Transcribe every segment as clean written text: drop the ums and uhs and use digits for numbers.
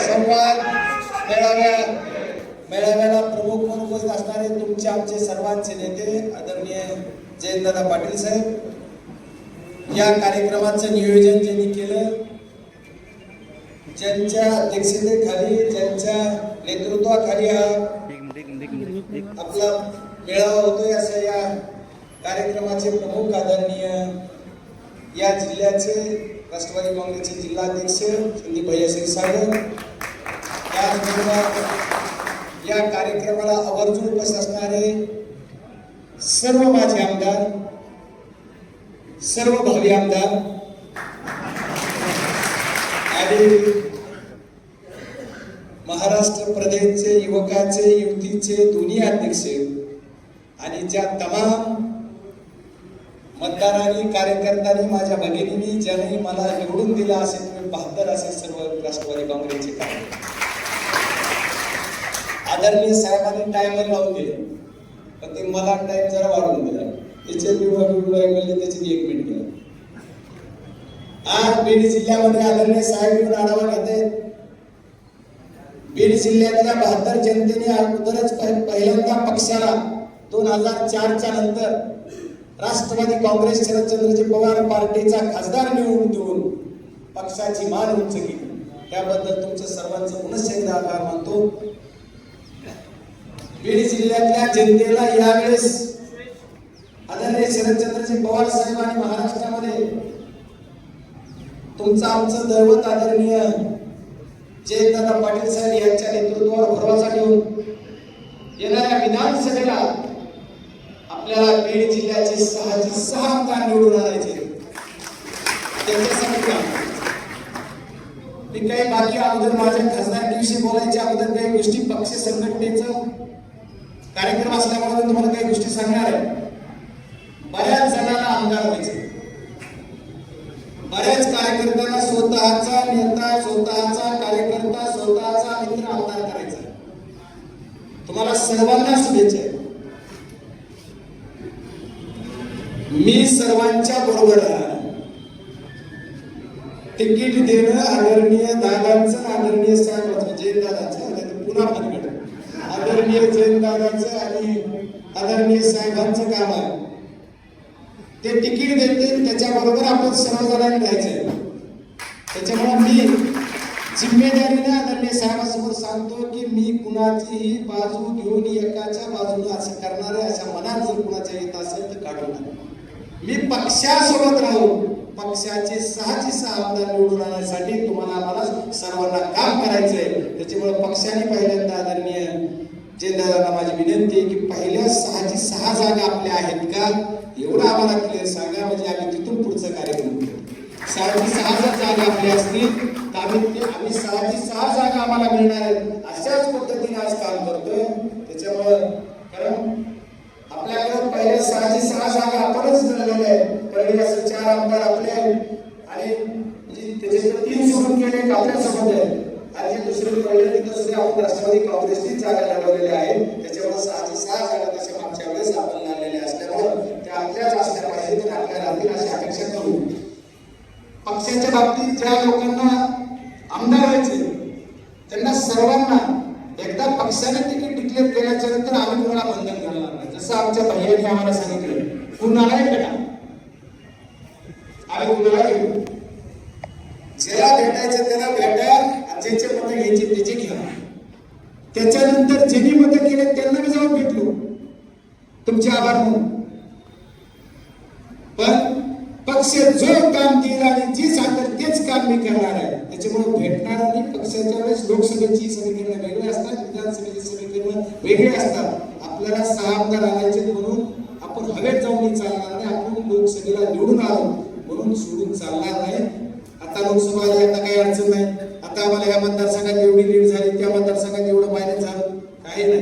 संवाद मेळाव्याला प्रमुख म्हणून उपस्थित असणारे तुमचे आमचे सर्वांचे नेते आदरणीय जयंतदादा पाटील साहेब, या कार्यक्रमाचं नियोजन ज्यांनी केलं, ज्यांच्या अध्यक्षतेखाली ज्यांच्या नेतृत्वाखाली हा आपला मेळावा होतोय, अशा या कार्यक्रमाचे प्रमुख आदरणीय या जिल्ह्याचे राष्ट्रवादी काँग्रेसचे जिल्हाध्यक्ष संदीप भैया क्षीरसागर, या कार्यक्रमाला आवर्जून उपस्थित असणारे सर्व माजी आमदार, सर्व भावी आमदार आणि महाराष्ट्र प्रदेशचे युवकाचे युवतीचे दोन्ही अध्यक्ष आणि ज्या तमाम मतदारांनी कार्यकर्त्यांनी माझ्या भगिनींनी ज्यांनी मला निवडून दिला असेल, तुम्ही 72 असे सर्व राष्ट्रवादी काँग्रेसचे कार्यकर्ते, आदरणीय साहेबांनी टायमर लावून दिले, पण ते मला टाइम जरा वाढवून दिला, त्याचे म्हणजे त्याची 1 मिनिट गेला. आज बीड जिल्ह्यामध्ये आदरणीय साहेब येऊन आढावा घेते. बीड जिल्ह्यातल्या 72 जनतेने अगोदरच पहिल्यांदा पक्षाला 2004च्या नंतर राष्ट्रवादी काँग्रेस शरदचंद्रजी पवार पार्टीचा खासदार निवडून देऊन पक्षाची मान उंच केली. त्याबद्दल तुमचं सर्वांचं पुनश्च एकदा आभार मानतो. बीड जिल्ह्यातल्या जनतेला यावेळेस आदरणीय शरदचंद्रजी पवार साहेब आणि महाराष्ट्रामध्ये तुमचं आमचं दैवत आदरणीय जयंतदादा पाटील साहेब यांच्या नेतृत्वावर भरवसा ठेवून येणाऱ्या विधानसभेला आपल्याला बीड जिल्ह्याचे 6 आमदार निवडून आणायचे. त्याच्यासाठी मी काही बाकी अगोदर माझ्या खासदारकीविषयी बोलायच्या अगोदर काही गोष्टी पक्ष संघटनेचा कार्यक्रम असल्यामुळे मी तुम्हाला काही गोष्टी सांगणार आहे. बऱ्याच जणांना आमदार व्हायचे, बऱ्याच कार्यकर्त्यांना स्वतःचा नेता, स्वतःचा कार्यकर्ता, स्वतःचा मित्र आमदार करायचा. तुम्हाला सर्वांना शुभेच्छा. मी सर्वांच्या बरोबर आहे. तिकीट देणं आदरणीय दादांचं, आदरणीय साहेबांचं, जयंतदादांचं, पुन्हा मनगड आदरणीय जयंतदादांचं आणि आदरणीय साहेबांचं काम आहे. ते तिकीट देतील, त्याच्याबरोबर आपण सर्वजणांनी राहायचंय. त्याच्यामुळे मी जिम्मेदारीने आदरणीय साहेबांसमोर सांगतो की मी कुणाचीही बाजू घेऊन एकाच्या बाजूने असं करणारे अशा मनात जर कुणाच्या येत असेल तर काढू नका. मी पक्षासोबत राहून पक्षाचे 6 आमदार निवडून आणण्यासाठी तुम्हाला आम्हाला सर्वांना काम करायचंय. त्याच्यामुळे पक्षाने पहिल्यांदा आदरणीय जयंतदादांना माझी विनंती आहे की पहिल्या 6 जागा आपल्या आहेत का एवढं आम्हाला क्लिअर सांगा, म्हणजे आम्ही तिथून पुढचं कार्यक्रम करू. 6 जागा आपल्या असतील तर आम्ही 6 जागा आम्हाला मिळणार आहेत अशाच पद्धतीने आज काम करतोय. त्याच्यामुळं कारण आपल्याकडे पहिल्या 6 जागा आपणच मिळालेल्या आहेत. पहिले असं 4 आमदार आपले आहेत आणि त्याचे 3 सोडून गेले आपल्यासोबत आहेत आणि दुसरे पहिले तिथं आपण राष्ट्रवादी काँग्रेसची जागा लढवलेल्या आहेत. त्याच्यामुळे 6 जागा तशा मागच्या वेळेस आपण लढलेल्या असल्यामुळं त्या आपल्याच असल्या पाहिजेत आणि आपल्या राहतील अशी अपेक्षा करू. पक्षाच्या बाबतीत ज्या लोकांना आमदार व्हायचे त्यांना सर्वांना एकदा पक्षाने तिकीट डिक्लेअर केल्याच्या नंतर आम्ही कोणाला बंधन करणार नाही. जसं आमच्या भैयाने आम्हाला सांगितलं, कुणालाही भेटा, आम्ही कुणाला घेऊ, ज्याला भेटायचं त्याला भेटा आणि ज्याचे मतं घ्यायचे त्याचे घ्या. त्याच्यानंतर ज्यांनी मतं केले त्यांना मी जाऊन भेटलो तुमचे आभार म्हणून. पण पक्ष जो काम केलं आणि जी सांगेल तेच काम मी करणार आहे. त्याच्यामुळे भेटणार आणि पक्षाच्या वेळेस लोकसभेची समीकरण वेगळे असतात, विधानसभेची समीकरण वेगळे असतात. आपल्याला 6 आमदार आणायचे म्हणून आपण हवेत जाऊन चालणार नाही. आपण लोकसभेला निवडून आलो म्हणून सोडून चालणार नाही. आता लोकसभा आता काही अडचण नाही. आता आम्हाला या मतदारसंघात एवढी लीड झाली, त्या मतदारसंघात एवढं मायने झालं, काही नाही.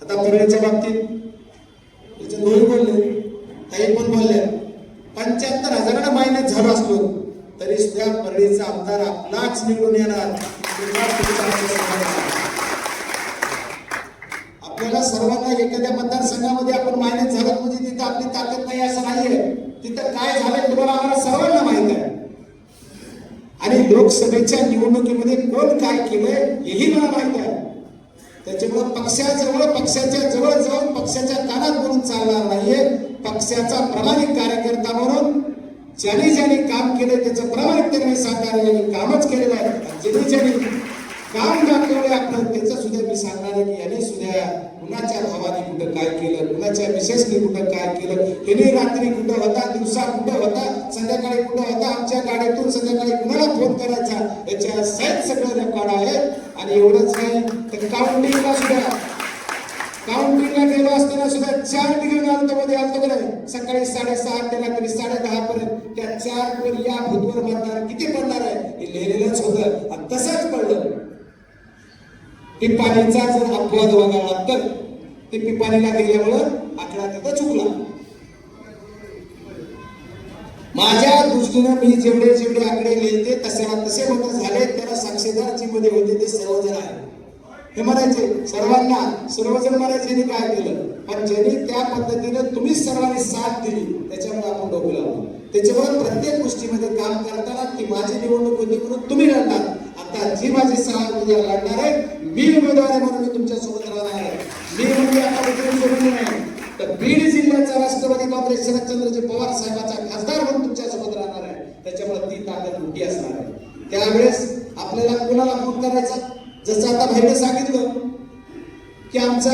आता परळीच्या बाबतीत त्याचे दोन बोलले, काही पण बोलले, 75,000 मायने झालं असलो तरी सुद्धा परळीचा आमदार आपलाच निवडून येणार. आपल्याला सर्वांना एखाद्या मतदारसंघामध्ये आपण मायने झालं म्हणजे तिथं आपली ताकद नाही असं नाहीये. तिथं काय झालंय तुम्हाला आम्हाला सर्वांना माहित आहे. आणि लोकसभेच्या निवडणुकीमध्ये कोण काय केलंय हेही मला माहित आहे. त्याच्यामुळे पक्षाच्या जवळ जाऊन पक्षाच्या कानात बोलून चालणार नाहीये. पक्षाचा प्रामाणिक कार्यकर्ता म्हणून ज्यांनी काम केलं त्याचं प्रामाणिकतेने सांगणार आहे. कामच केलेलं आहे. ज्यांनी काम दाखवलं आपलं त्याचं सुद्धा मी सांगणार आहे की यांनी सुद्धा कुणाच्या भावाने कुठं काय केलं, कुणाच्या मिसेसने कुठं काय केलं, यांनी रात्री कुठं होता, दिवसा कुठं होता, संध्याकाळी कुठं होता, आमच्या गाड्यातून संध्याकाळी कुणाला फोन करायचा याच्या सहित सगळं रेकॉर्ड आहे. आणि एवढंच नाही तर काउंटिंगला गेलो असताना सुद्धा 4 डिग्री मध्ये आलतो बरं. सकाळी 6:30 ते रात्री 10:30 पर्यंत त्या 4 वर या भूतवर मतदान किती पडणार आहे हे लिहिलेलंच होतं. आणि तसंच पडलं. पिपाणीचा जर अपवाद वगळला तर ते पिपाणीला गेल्यामुळं आकडा तिथं चुकला. माझ्या दृष्टीनं मी जेवढे आकडे लिहिले तसे मत झाले. त्याला साक्षीदार जी मध्ये होते ते सर्वजण आहे. हे म्हणायचे सर्वजण म्हणायचे काय केलं, पण ज्यांनी त्या पद्धतीने तुम्ही सर्वांनी साथ दिली त्याच्यामुळे आपण डोकं लावलं. त्याच्यामुळे प्रत्येक गोष्टीमध्ये काम करताना ती माझी निवडणूक होती म्हणून तुम्ही लढणार. आता जी माझी उद्या लढणार आहे मी उमेदवार आहे म्हणून मी तुमच्या सोबत राहणार आहे. मी म्हणजे आता सोडून नाही तर बीड जिल्ह्याचा राष्ट्रवादी काँग्रेस शरदचंद्रजी पवार साहेबांचा खासदार म्हणून तुमच्या सोबत राहणार आहे. त्याच्यामुळे ती ताकद मोठी असणार आहे. त्यावेळेस आपल्याला कोणाला फोन करायचा, जसं आता भाईने सांगितलं की आमचा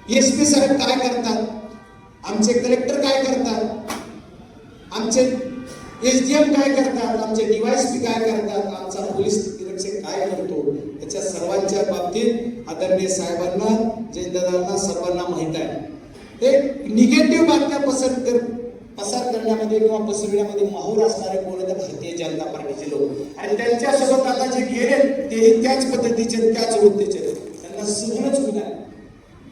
एसपी साहेब काय करतात, आमचे कलेक्टर काय करतात, आमचे एसडीएम काय करतात, आमचे डीवायएसपी काय करतात, आमचा पोलीस निरीक्षक काय करतो, याच्या सर्वांच्या बाबतीत आदरणीय साहेबांना, जयंतदादांना सर्वांना माहित आहे. ते निगेटिव्ह बातम्या पसार करण्यामध्ये किंवा पसरविण्यामध्ये माहूर असणारे कोण आहेत भारतीय जनता पार्टीचे लोक. आणि त्यांच्यासोबत आता जे गेले तेही त्याच पद्धतीचे त्याच वृत्तीचे. त्यांना सहनच होत आहे.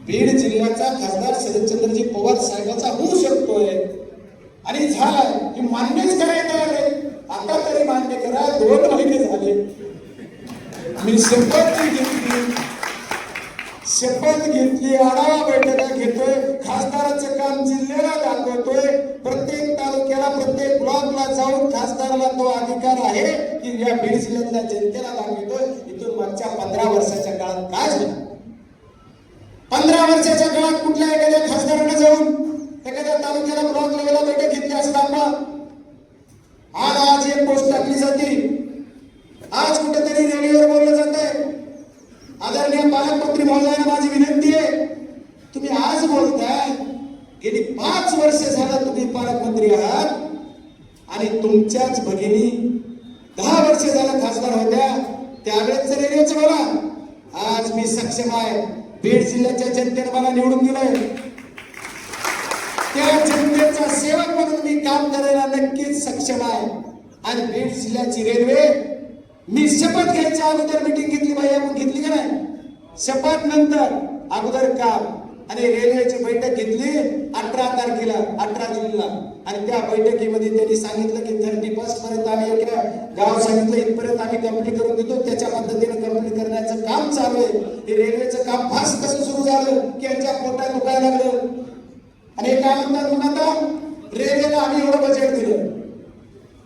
बीड जिल्ह्याचा खासदार शरदचंद्रजी पवार साहेबांचा होऊ शकतोय आणि झालाय हे मान्यच करायला आले. आता तरी मान्य करा. 2 महिने झाले मी शपथ घेतली, आढावा बैठका घेतोय, खासदाराचं काम जिल्ह्याला दाखवतोय, प्रत्येक तालुक्याला प्रत्येक ब्लॉकला जाऊन खासदाराला तो अधिकार आहे की या बीड जिल्ह्यातल्या जनतेला दाखवतोय. इथून मागच्या 15 वर्षाच्या काळात काय झालं, 15 वर्षाच्या काळात कुठल्या एखाद्या खासदाराने जाऊन एखाद्या तालुक्याला ब्लॉक लेवलला बैठक घेतली असताना आज एक पोस्ट टाकली जाते, आज कुठेतरी रेडिओवर बोललं जात आहे. आदरणीय पालकमंत्री महोदयांना माझी विनंती आहे, तुम्ही आज बोलताय, गेली 5 वर्ष झालं तुम्ही पालकमंत्री आहात आणि तुमच्याच भगिनी 10 वर्ष झालं खासदार होत्या, त्यावेळेस रेडिओचं बोला. आज मी सक्षम आहे. बीड जिल्ह्याच्या जनतेने मला निवडून दिलंय. त्या जनतेचा सेवक म्हणून मी काम करायला नक्कीच सक्षम आहे. आणि बीड जिल्ह्याची रेल्वे मी शपथ घ्यायच्या अगोदर मीटिंग घेतली पाहिजे, आपण घेतली का नाही, शपथ नंतर अगोदर काम आणि रेल्वेची बैठक घेतली 18 तारखेला 18 जूनला. आणि त्या बैठकीमध्ये त्यांनी सांगितलं की 31 पर्यंत आम्ही एका गाव सांगितलं इथपर्यंत आम्ही कंप्लीट करून देतो. त्याच्या पद्धतीने कंप्लीट करण्याचं काम चालू आहे. हे रेल्वेचं काम फास्ट कसं सुरू झालं की यांच्या पोटात दुखायला लागलं. आणि काय म्हणतात म्हणून आता रेल्वेला आम्ही एवढं बजेट दिलं.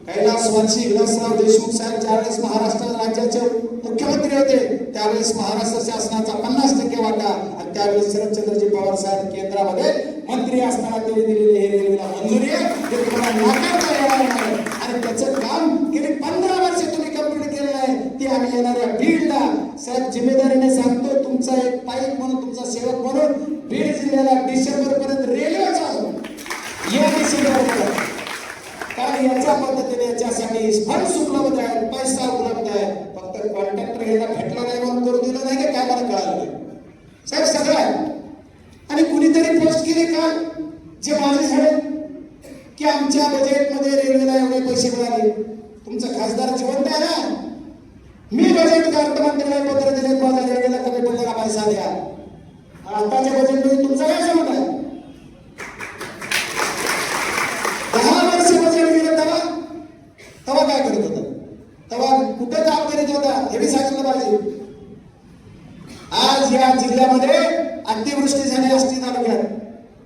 कैलासवासी विलासराव देशमुख साहेब ज्यावेळेस महाराष्ट्र राज्याचे मुख्यमंत्री होते त्यावेळेस महाराष्ट्र शासनाचा 50% वाटा आणि त्यावेळेस शरदचंद्रजी पवार साहेब केंद्रामध्ये मंत्री असताना त्यांनी दिलेली हे रेल्वेला मंजुरी आहे. ते तुम्हाला नाकारता येणार नाही. आणि त्याचं काम गेली 15 वर्ष तुम्ही कंप्लीट केलेलं आहे. ते आम्ही येणाऱ्या बीडला साहेब जिम्मेदारीने सांगतो, तुमचा एक पाईप म्हणून, तुमचा सेवक म्हणून बीड जिल्ह्याला डिसेंबर पर्यंत रेल्वे चालू या डिसेंबर. कारण याच्या पद्धतीने याच्यासाठी फंड्स उपलब्ध आहेत, पैसा उपलब्ध आहे. फक्त कॉन्ट्रॅक्टर याला भेटला नाही म्हणून करू दिलं नाही का, काय मला कळालं साहेब सगळं आहे. आणि कुणीतरी पोस्ट केली काल जे माझे झाले की आमच्या बजेटमध्ये रेल्वेला एवढे पैसे मिळाले. तुमचा खासदार जिवंत आहे ना, मी बजेट अर्थमंत्र्याला पत्र दिले माझ्या रेल्वेला कमी पडलेला पैसा द्या. आताच्या बजेटमध्ये तुमचा काय संबंध आहे? 10 वर्ष बजेट गेलं तेव्हा काय करत होता, तेव्हा कुठं काम करीत होता हे मी सांगितलं पाहिजे. आज या जिल्ह्यामध्ये अतिवृष्टी झाली असती तालुक्यात,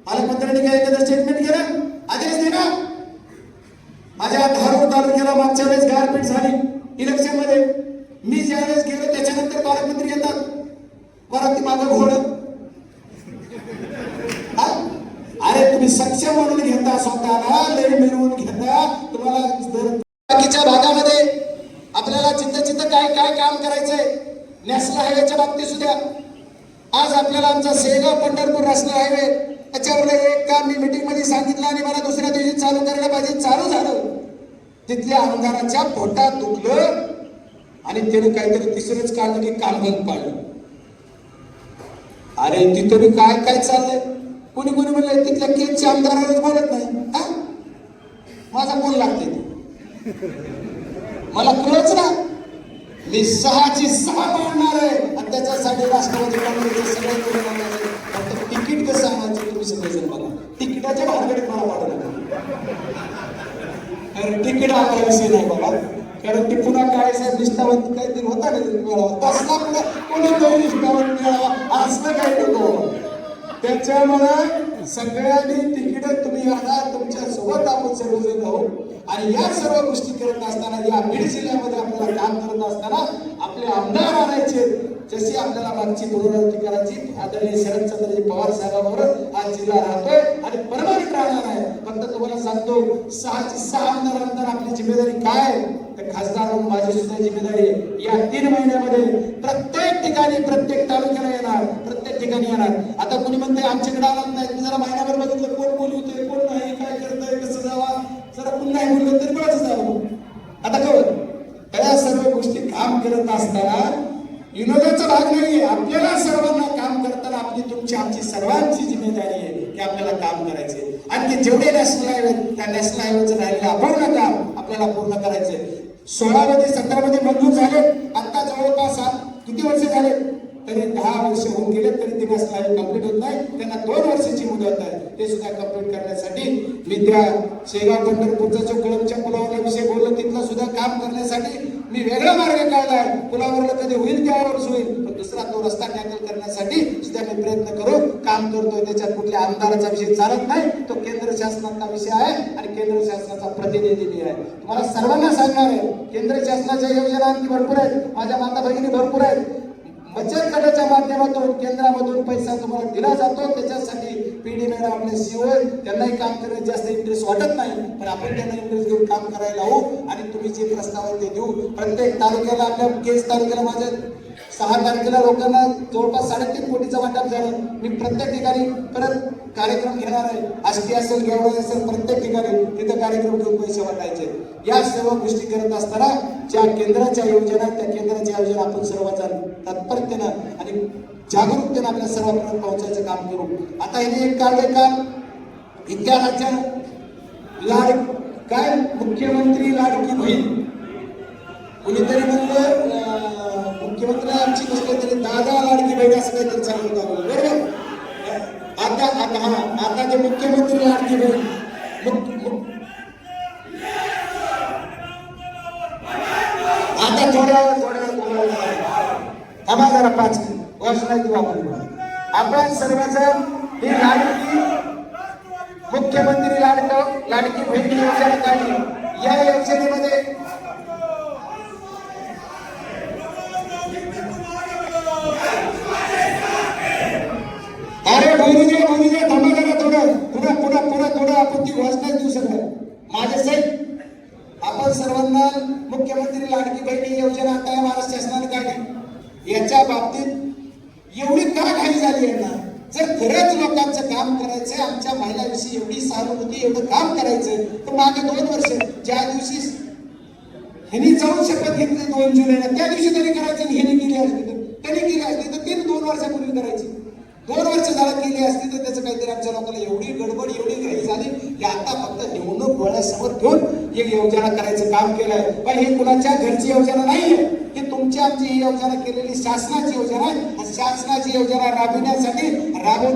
पालकमंत्र्यांनी काय एखादं स्टेटमेंट केलं आधीच दिलं. माझ्या धारूर तालुक्याला मागच्या वेळेस गारपीट झाली इलेक्शन मध्ये मी ज्यावेळेस गेलो त्याच्यानंतर पालकमंत्री येतात, परत ती माझं घोड. अरे तुम्ही सक्षम म्हणून घेता, स्वतःला लय मिळवून घेता. तुम्हाला बाकीच्या भागामध्ये आपल्याला चित्त काय काय काम करायचंय, नॅशनल हायवेच्या बाबतीत सुद्धा आज आपल्याला आमचा शेगाव पंढरपूर नॅशनल हायवे त्याच्यावर एक काम मी मीटिंग मध्ये सांगितलं आणि मला दुसऱ्या दिवशी चालू करायला पाहिजे, चालू झालं. तिथल्या आमदाराच्या पोटात दुखलं आणि त्याने काहीतरी तिसरंच काढलं की काम बंद पाडलं. अरे तिथं मी काय काय चाललंय, कोणी कोणी म्हणलं तिथल्या केसच्या आमदारालाच बोलत नाही. माझा कोण लागते मला कळच ना. मी 6ची6 मांडणार आहे आणि त्याच्यासाठी राष्ट्रवादी काँग्रेसचे सगळे फक्त तिकीट कसं आणायचं तुम्ही सगळेजण बघा. तिकिटाच्या भानगडीत मला पाडू नका, कारण तिकीट आपला विषय नाही बाबा. कारण ते पुन्हा काळे साहेब निष्ठावंत काहीतरी होता ना मिळावा, तसला पुन्हा कोणीतरी निष्ठावंत मिळावा असलं काही नको. त्याच्यामुळे सगळ्यांनी तिकीट तुम्ही आणा, तुमच्या सोबत आपण सर्वजण राहू. आणि या सर्व गोष्टी करत असताना, या बीड जिल्ह्यामध्ये आपल्याला काम करत असताना आपले आमदार आणायचे. जशी आपल्याला मागची पुनरावृत्ती करायची, आदरणीय शरदचंद्रजी पवार साहेबांबरोबर आज जिल्हा राहतोय आणि परमनंट राहणार आहे. फक्त तुम्हाला सांगतो 6ची6 आमदार आपली जिम्मेदारी काय, तर खासदार म्हणून माझी सुद्धा जिम्मेदारी आहे. या 3 महिन्यामध्ये प्रत्येक ठिकाणी, प्रत्येक तालुक्याला येणार, प्रत्येक ठिकाणी येणार. आता कोणी म्हणते आमच्याकडे आलाच नाही, मी जरा महिनाभर बघितलं कोण बोलवतोय कोण नाही, काय करतोय, कसं जावा, जरा पुन्हा बोललं तरी बळच जावं. आता कळत त्या सर्व गोष्टी काम करत असताना विनोदाचा भाग नाहीये. आपल्याला सर्वांना काम करताना आपली तुमची आमची सर्वांची जिम्मेदारी आहे की आपल्याला काम करायचे. आणि ते जेवढे नॅशनल हायवे, त्या नॅशनल हायवेचं राहिलेलं अपूर्ण काम आपल्याला पूर्ण करायचंय. 16 मध्ये 17 मध्ये मंजूर झाले, आता जवळपास किती वर्ष झाले, तरी 10 वर्ष होऊन गेले तरी ते नॅशनल हायवे कम्प्लीट होत नाही. त्यांना 2 वर्षाची मुदत आहे, ते सुद्धा कम्प्लीट करण्यासाठी मी त्या शेगाव पंढरपूरचा जो कळमच्या पुलावरला विषय बोललो, तिथला सुद्धा काम करण्यासाठी मी वेगळा मार्ग काढलाय. पुलावरला कधी होईल त्यावरच होईल, पण दुसरा तो रस्ता टॅकल करण्यासाठी सुद्धा मी प्रयत्न करू काम करतोय. त्याच्यात कुठल्या आमदाराचा विषय चालत नाही, तो केंद्र शासनाचा विषय आहे आणि केंद्र शासनाचा प्रतिनिधी मी आहे. तुम्हाला सर्वांना सांगणार आहे, केंद्र शासनाच्या योजना आणखी भरपूर आहेत, माझ्या माता भगिनी भरपूर आहेत. बचत गटाच्या माध्यमातून केंद्रामधून पैसा तुम्हाला दिला जातो. त्याच्यासाठी पीडी मॅडम आपले सीओ त्यांनाही काम करण्यात जास्त इंटरेस्ट वाटत नाही, पण आपण त्यांना इंटरेस्ट घेऊन काम करायला लावू आणि तुम्ही जे प्रस्ताव आहे ते देऊ. प्रत्येक तालुक्याला, आपल्या केस तालुक्याला माझ्या 6 तारखेला लोकांना जवळपास 3.5 कोटीचं वाटप झालं. मी प्रत्येक ठिकाणी परत कार्यक्रम घेणार आहे. आष्टी असेल, गेवराई असेल, प्रत्येक ठिकाणी तिथं कार्यक्रम घेऊन पैसे वाटायचे. या सर्व गोष्टी करत असताना ज्या केंद्राच्या योजना, त्या केंद्राच्या योजना आपण सर्वजण तत्परतेनं आणि जागरूकतेनं आपल्या सर्वांपर्यंत पोहोचायचं काम करू. आता हे एक काढले काम इतक्या राज्यात काय मुख्यमंत्री लाडकी बहीण, कुणीतरी म्हणलं मुख्यमंत्री आमची नसले तरी दादा लाडकी बहीण असं काहीतरी चालू होतं, बरोबर. आता जे मुख्यमंत्री लाडकी बहीण, आता थोड्या थांबा जरा 5 वर्ष नाही तू आपण सर्वजण ही लाडकी मुख्यमंत्री लाडकी बहीण योजना काढली. या योजनेमध्ये अरे बोलू दे थांबा जरा थोडं आपण ती घोषणा देऊ शकतो. माझे साहेब, आपण सर्वांना मुख्यमंत्री लाडकी बहीण योजना आता या महाराष्ट्र शासनाने काढली. याच्या बाबतीत एवढी का घाई झाली आहे ना? जर खरंच लोकांचं काम करायचंय, आमच्या महिलांविषयी एवढी सहानुभूती, एवढं काम करायचंय, तर मागे 2 वर्ष ज्या दिवशी ह्यांनी जाऊन शपथ घेतली 2 जुलैला, त्या दिवशी त्यांनी करायचं आणि ह्यांनी केली असती तर 2 वर्षापूर्वी करायची. 2 वर्ष झालं केली असती तर त्याचं काहीतरी आमच्या लोकांना एवढी गडबड, एवढी घाई झाली की आता फक्त निवडणूक डोळ्यासमोर ठेवून एक योजना करायचं काम केलंय. पण ही कुणाच्या घरची योजना नाहीये, ही तुमची आमची ही योजना केलेली शासनाची योजना आहे. शासनाची योजना राबवून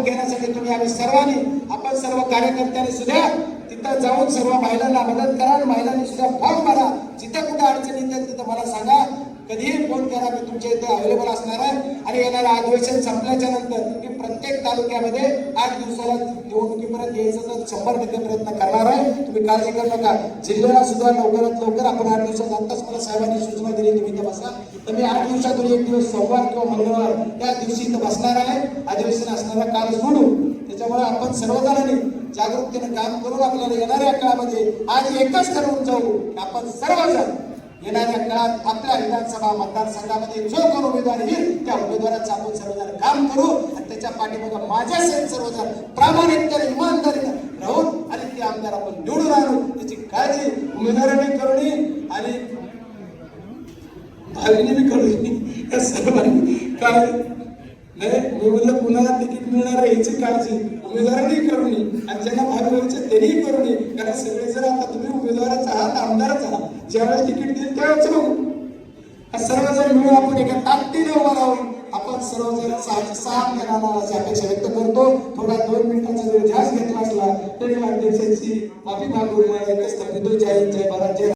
घेण्यासाठी तुम्ही आम्ही सर्वांनी, आपण सर्व कार्यकर्त्यांनी सुद्धा तिथं जाऊन सर्व महिलांना मदत करा. महिलांनी सुद्धा फॉर्म भरा. जिथं कुठं अडचण येतात तिथं मला सांगा, कधीही फोन करा, मी तुमच्या इथे अवेलेबल असणार आहे. आणि येणाऱ्या अधिवेशन संपल्याच्या नंतर मी प्रत्येक तालुक्यामध्ये 8 दिवसाला निवडणुकीपर्यंत यायचा तर 100% प्रयत्न करणार आहे. तुम्ही काळजी करू नका. जिल्ह्याला सुद्धा लवकरात लवकर आपण 8 दिवसात, आताच मला साहेबांनी सूचना दिली तुम्ही इथं बसा, तर मी 8 दिवसातून एक दिवस सोमवार किंवा मंगळवार त्या दिवशी इथं बसणार आहे. अधिवेशन असणारा काल सोडून. त्याच्यामुळे आपण सर्वजणांनी जागरूकतेने काम करून आपल्याला येणाऱ्या काळामध्ये आज एकच ठरवून जाऊ, आपण सर्वजण येणाऱ्या काळात आपल्या विधानसभा मतदारसंघामध्ये जो कोण उमेदवार येईल त्या उमेदवाराचं आपण सर्वजण काम करू आणि त्याच्या पाठीमागे माझ्या सहित सर्वजण प्रामाणिकपणे इमानदारीने राहून आणि ते आमदार आपण निवडून आणू, त्याची काळजी उमेदवारांनी करूनी आणि भावीने बी करूनी, या सर्वांनी काय नाही. मी म्हणलं कुणाला तिकीट मिळणार आहे याची काळजी उमेदवारांनी करू नये आणि ज्यांना भावी व्हायचं त्यांनी करू नये. कारण सगळे जर आता तुम्ही उमेदवाराचा आहात, आमदारच आहात, ज्यावेळेस तिकीट देईल त्यावेळेस बघू. सर्वजण मिळून आपण एका ताकदीने उभा राहून आपण सर्वजण साथ देणार अशी अपेक्षा व्यक्त करतो. थोडा 2 मिनिटाचा वेळ जास्त घेतला असला तरी अध्यक्षांची माफी मागून एकच थांबतो. जय हिंद, जय भारत, जय